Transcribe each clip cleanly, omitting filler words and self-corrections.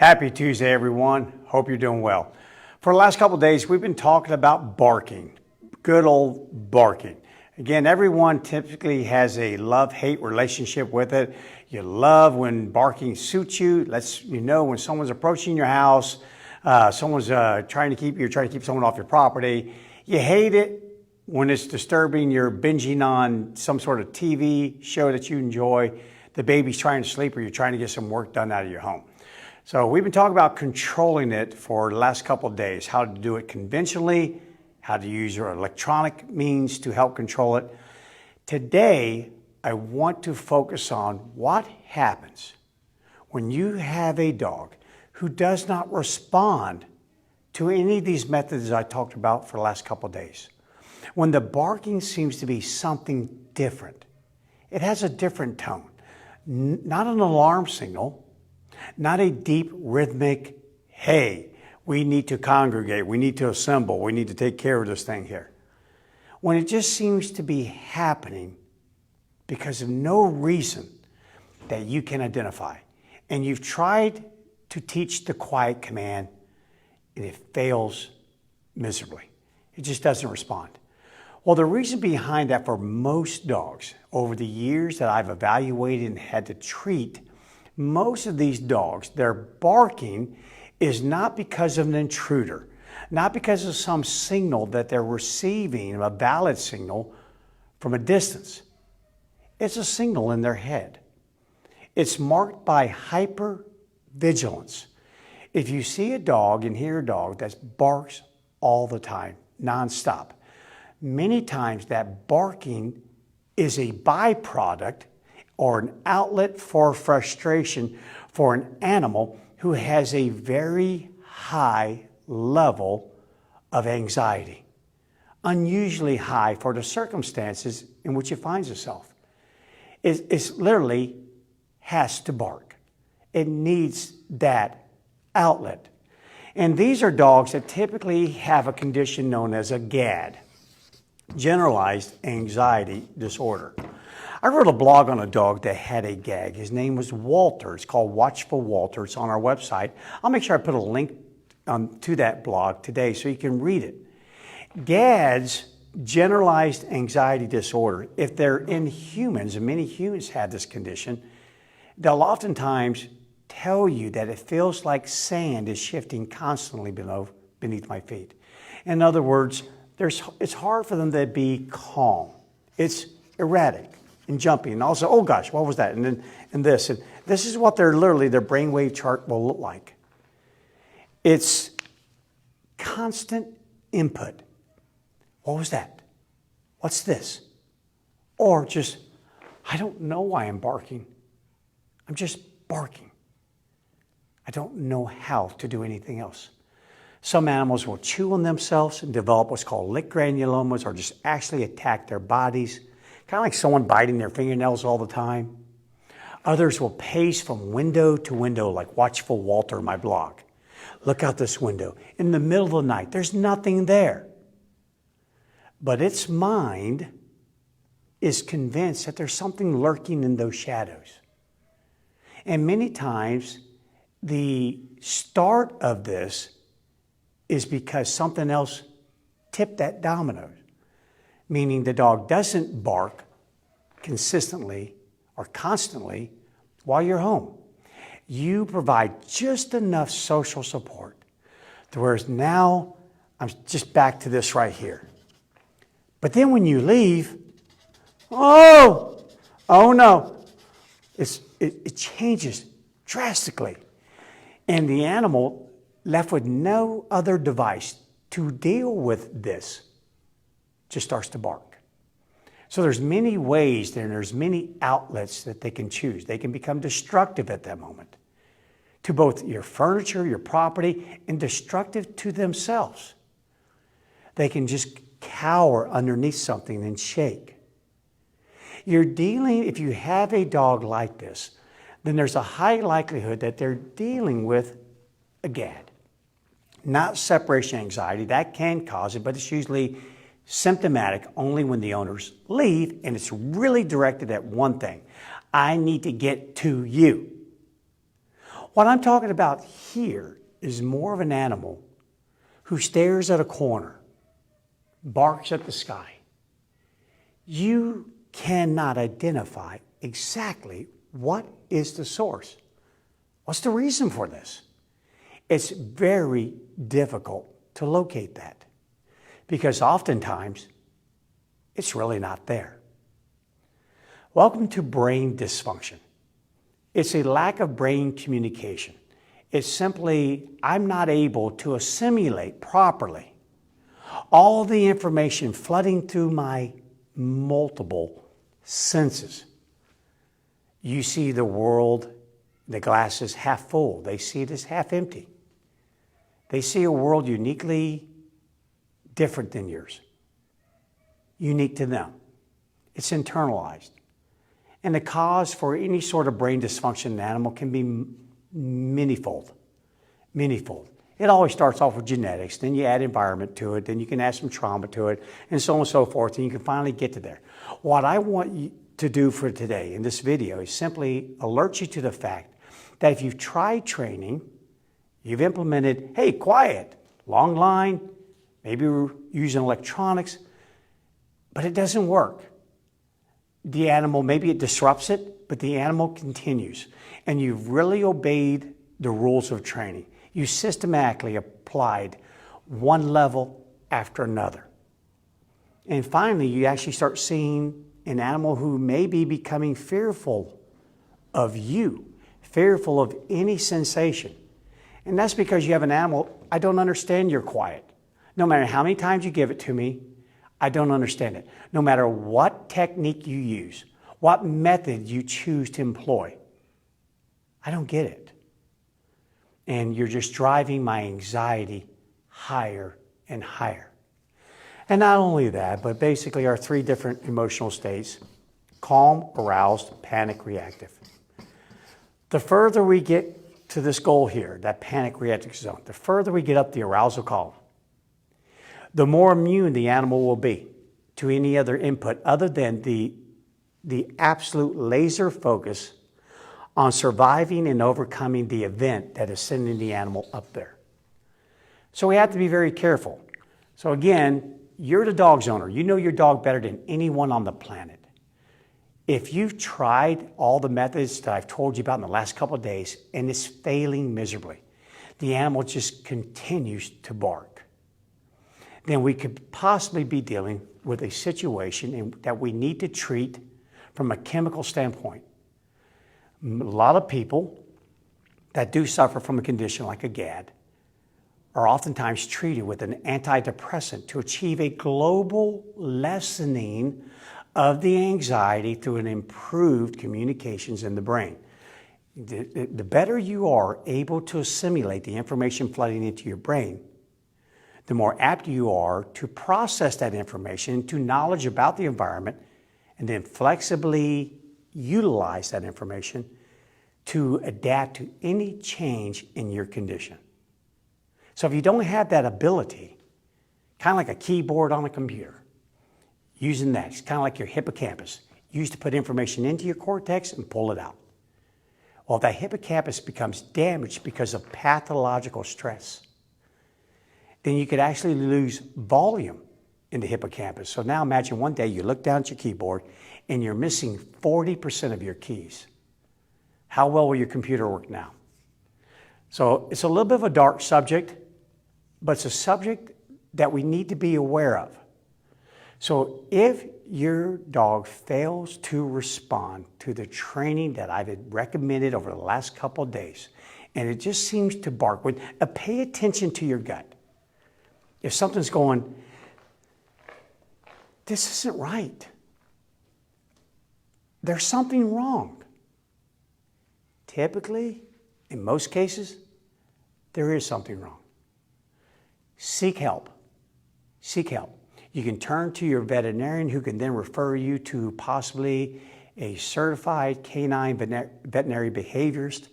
Happy Tuesday, everyone. Hope you're doing well. For the last couple of days, we've been talking about barking, good old barking. Again, everyone typically has a love-hate relationship with it. You love when barking suits you, lets you know when someone's approaching your house, someone's trying to keep someone off your property. You hate it when it's disturbing. You're binging on some sort of TV show that you enjoy. The baby's trying to sleep, or you're trying to get some work done out of your home. So we've been talking about controlling it for the last couple of days, how to do it conventionally, how to use your electronic means to help control it. Today, I want to focus on what happens when you have a dog who does not respond to any of these methods I talked about for the last couple of days. When the barking seems to be something different, it has a different tone, not an alarm signal, not a deep rhythmic, hey, we need to congregate, we need to assemble, we need to take care of this thing here. When it just seems to be happening because of no reason that you can identify. And you've tried to teach the quiet command and it fails miserably. It just doesn't respond. Well, the reason behind that for most dogs, over the years that I've evaluated and had to treat, most of these dogs, their barking is not because of an intruder, not because of some signal that they're receiving, a valid signal from a distance. It's a signal in their head. It's marked by hypervigilance. If you see a dog and hear a dog that barks all the time, nonstop, many times that barking is a byproduct or an outlet for frustration for an animal who has a very high level of anxiety, unusually high for the circumstances in which it finds itself. It literally has to bark. It needs that outlet. And these are dogs that typically have a condition known as a GAD, generalized anxiety disorder. I wrote a blog on a dog that had a gag. His name was Walter. It's called Watchful Walter. It's on our website. I'll make sure I put a link to that blog today so you can read it. GADs, generalized anxiety disorder, if they're in humans, and many humans have this condition, they'll oftentimes tell you that it feels like sand is shifting constantly beneath my feet. In other words, it's hard for them to be calm. It's erratic and jumpy, and also, oh gosh, what was that? And this is what their brainwave chart will look like. It's constant input. What was that? What's this? Or just, I don't know why I'm barking. I'm just barking. I don't know how to do anything else. Some animals will chew on themselves and develop what's called lick granulomas, or just actually attack their bodies. Kind of like someone biting their fingernails all the time. Others will pace from window to window, like Watchful Walter in my blog. Look out this window. In the middle of the night, there's nothing there. But its mind is convinced that there's something lurking in those shadows. And many times, the start of this is because something else tipped that domino. Meaning the dog doesn't bark consistently or constantly while you're home. You provide just enough social support to whereas now I'm just back to this right here. But then when you leave, oh no, it changes drastically. And the animal left with no other device to deal with this just starts to bark. So there's many ways and there's many outlets that they can choose. They can become destructive at that moment to both your furniture, your property, and destructive to themselves. They can just cower underneath something and shake. If you have a dog like this, then there's a high likelihood that they're dealing with a GAD. Not separation anxiety, that can cause it, but it's usually symptomatic only when the owners leave, and it's really directed at one thing. I need to get to you. What I'm talking about here is more of an animal who stares at a corner, barks at the sky. You cannot identify exactly what is the source. What's the reason for this? It's very difficult to locate that because oftentimes it's really not there. Welcome to brain dysfunction. It's a lack of brain communication. It's simply, I'm not able to assimilate properly all the information flooding through my multiple senses. You see the world, the glass is half full. They see it as half empty. They see a world uniquely different than yours, unique to them. It's internalized. And the cause for any sort of brain dysfunction in an animal can be manyfold. It always starts off with genetics, then you add environment to it, then you can add some trauma to it, and so on and so forth, and you can finally get to there. What I want you to do for today in this video is simply alert you to the fact that if you've tried training, you've implemented, hey, quiet, long line, maybe we're using electronics, but it doesn't work. The animal, maybe it disrupts it, but the animal continues. And you've really obeyed the rules of training. You systematically applied one level after another. And finally, you actually start seeing an animal who may be becoming fearful of you, fearful of any sensation. And that's because you have an animal, I don't understand your quiet. No matter how many times you give it to me, I don't understand it. No matter what technique you use, what method you choose to employ, I don't get it. And you're just driving my anxiety higher and higher. And not only that, but basically our three different emotional states: calm, aroused, panic, reactive. The further we get to this goal here, that panic reactive zone, the further we get up the arousal column, the more immune the animal will be to any other input other than the absolute laser focus on surviving and overcoming the event that is sending the animal up there. So we have to be very careful. So again, you're the dog's owner. You know your dog better than anyone on the planet. If you've tried all the methods that I've told you about in the last couple of days and it's failing miserably, the animal just continues to bark, then we could possibly be dealing with a situation that we need to treat from a chemical standpoint. A lot of people that do suffer from a condition like a GAD are oftentimes treated with an antidepressant to achieve a global lessening of the anxiety through an improved communications in the brain. The better you are able to assimilate the information flooding into your brain, the more apt you are to process that information into knowledge about the environment and then flexibly utilize that information to adapt to any change in your condition. So if you don't have that ability, kind of like a keyboard on a computer, using that, it's kind of like your hippocampus, used to put information into your cortex and pull it out. Well, if that hippocampus becomes damaged because of pathological stress, then you could actually lose volume in the hippocampus. So now imagine one day you look down at your keyboard and you're missing 40% of your keys. How well will your computer work now? So it's a little bit of a dark subject, but it's a subject that we need to be aware of. So if your dog fails to respond to the training that I've recommended over the last couple of days, and it just seems to bark, pay attention to your gut. If something's going, this isn't right. There's something wrong. Typically, in most cases, there is something wrong. Seek help. Seek help. You can turn to your veterinarian who can then refer you to possibly a certified canine veterinary behaviorist.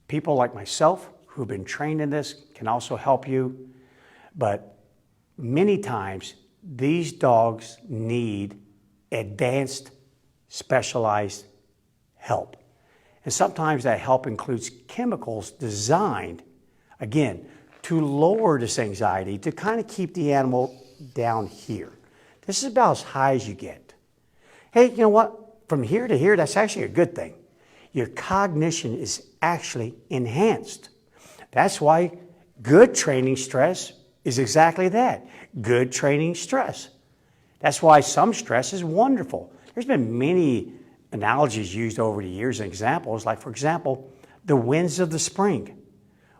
People like myself who've been trained in this can also help you. But many times, these dogs need advanced, specialized help. And sometimes that help includes chemicals designed, again, to lower this anxiety, to kind of keep the animal down here. This is about as high as you get. Hey, you know what? From here to here, that's actually a good thing. Your cognition is actually enhanced. That's why good training stress is exactly that. Good training stress. That's why some stress is wonderful. There's been many analogies used over the years and examples, like, for example, the winds of the spring.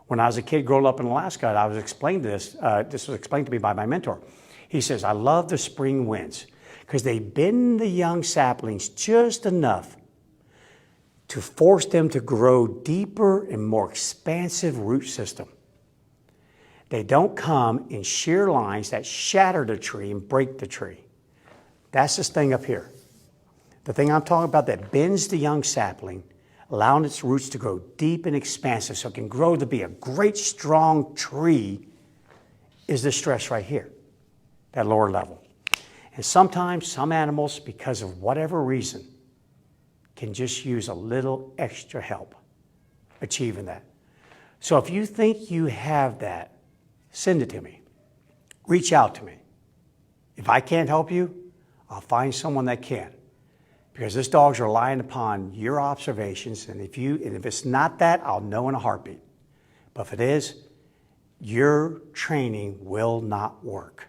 When I was a kid growing up in Alaska, I was explained this. This was explained to me by my mentor. He says, I love the spring winds because they bend the young saplings just enough to force them to grow deeper and more expansive root system. They don't come in sheer lines that shatter the tree and break the tree. That's this thing up here. The thing I'm talking about that bends the young sapling, allowing its roots to grow deep and expansive so it can grow to be a great strong tree, is the stress right here, that lower level. And sometimes some animals, because of whatever reason, can just use a little extra help achieving that. So if you think you have that, send it to me. Reach out to me. If I can't help you, I'll find someone that can. Because this dog's relying upon your observations, and if it's not that, I'll know in a heartbeat. But if it is, your training will not work.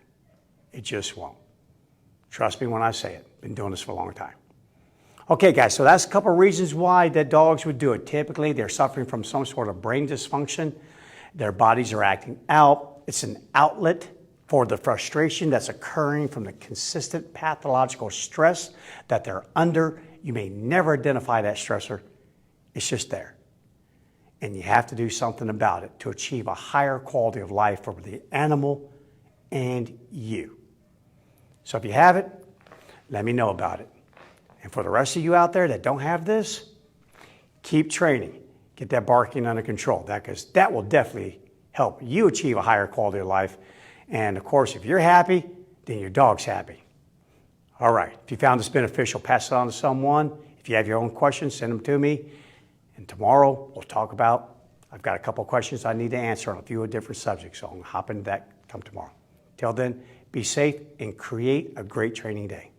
It just won't. Trust me when I say it. Been doing this for a long time. Okay, guys, so that's a couple of reasons why that dogs would do it. Typically, they're suffering from some sort of brain dysfunction. Their bodies are acting out. It's an outlet for the frustration that's occurring from the consistent pathological stress that they're under. You may never identify that stressor. It's just there. And you have to do something about it to achieve a higher quality of life for the animal and you. So if you have it, let me know about it. And for the rest of you out there that don't have this, keep training. Get that barking under control. Because that will definitely help you achieve a higher quality of life. And of course, if you're happy, then your dog's happy. All right. If you found this beneficial, pass it on to someone. If you have your own questions, send them to me. And tomorrow we'll talk about, I've got a couple of questions I need to answer on a few different subjects. So I'm going to hop into that come tomorrow. Till then, be safe and create a great training day.